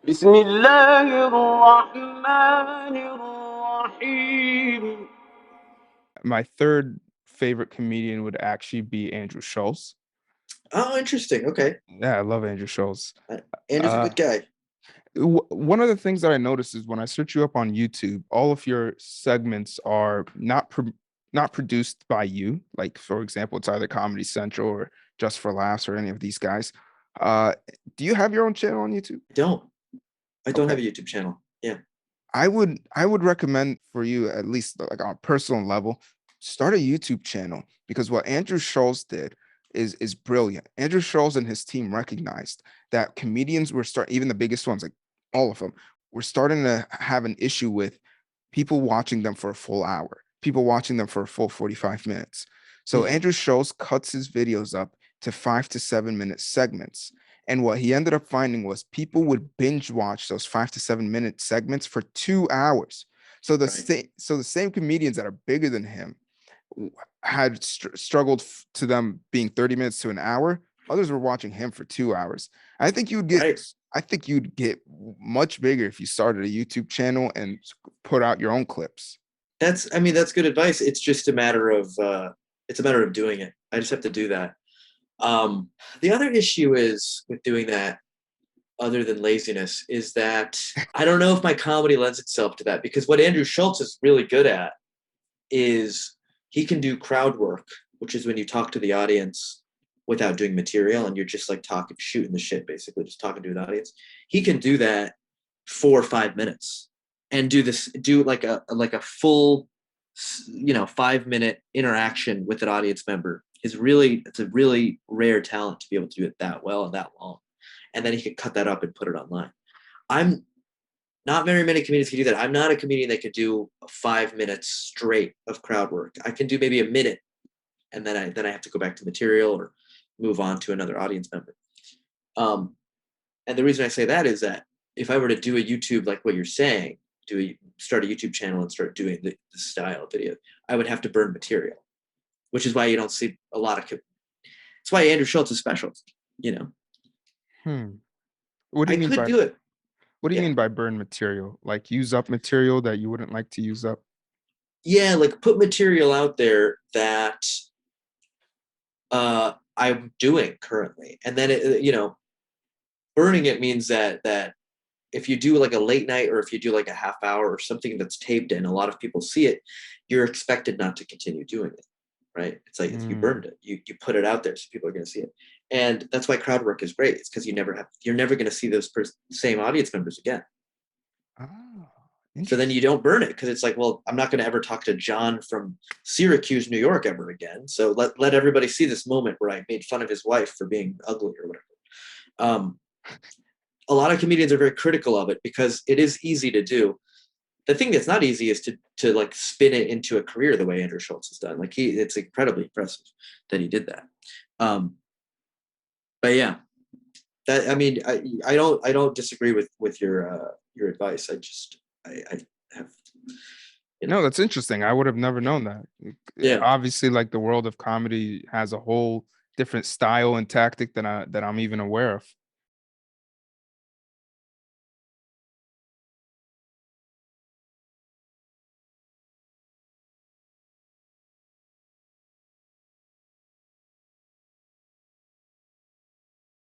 بسم الله الرحمن الرحيم. My third favorite comedian would actually be Andrew Schulz. Oh, interesting. Okay. Yeah, I love Andrew Schulz. Andrew's a Uh, good guy. One of the things that I noticed is when I search you up on YouTube, all of your segments are not produced by you. Like, for example, it's either Comedy Central or Just for Laughs or any of these guys. Uh, do you have your own channel on YouTube? I don't have a Okay. YouTube channel. Yeah. I would recommend for you, at least like on a personal level, start a YouTube channel, because what Andrew Schulz did is brilliant. Andrew Schulz and his team recognized that comedians were even the biggest ones, like all of them, were starting to have an issue with people watching them for a full hour, people watching them for a full 45 minutes. So Mhm. Andrew Schulz cuts his videos up to 5 to 7 minute segments. And what he ended up finding was people would binge watch those 5 to 7 minute segments for 2 hours. So Right. the same comedians that are bigger than him had struggled to them being 30 minutes to an hour. Others were watching him for 2 hours. I think you'd get Right. I think you'd get much bigger if you started a YouTube channel and put out your own clips. That's good advice. It's just a matter of doing it. I just have to do that. The other issue is with doing that, other than laziness, is that I don't know if my comedy lends itself to that, because what Andrew Schulz is really good at is he can do crowd work, which is when you talk to the audience without doing material and you're just like shooting the shit, basically just talking to an audience. He can do that 4 or 5 minutes and do like a full 5 minute interaction with an audience member. It's a really rare talent to be able to do it that well and that long. And then he can cut that up and put it online. I'm not very many comedians can do that. I'm not a comedian that could do 5 minutes straight of crowd work. I can do maybe a minute, and then I have to go back to material or move on to another audience member. And the reason I say that is that if I were to do a YouTube, like what you're saying, start a YouTube channel and start doing the style video, I would have to burn material, which is why you don't see a lot of. It's why Andrew Schulz is special. Hmm. What do I you mean could by do it. what do you Yeah. mean by burn material? Like use up material that you wouldn't like to use up? Yeah, like put material out there that I'm doing currently, and then burning it means that if you do like a late night or if you do like a half hour or something that's taped and a lot of people see it, you're expected not to continue doing it, right? It's like if you burned it, you put it out there so people are going to see it, and that's why crowd work is great. It's because you're never going to see those same audience members again. Oh, So then you don't burn it because it's like, well, I'm not going to ever talk to John from Syracuse, New York ever again. So let everybody see this moment where I made fun of his wife for being ugly or whatever. A lot of comedians are very critical of it because it is easy to do. The thing that's not easy is to like spin it into a career the way Andrew Schulz has done. Like it's incredibly impressive that he did that. But yeah, that I don't disagree with your advice. I have. No, that's interesting. I would have never known that. Yeah. Obviously, like the world of comedy has a whole different style and tactic than I'm even aware of.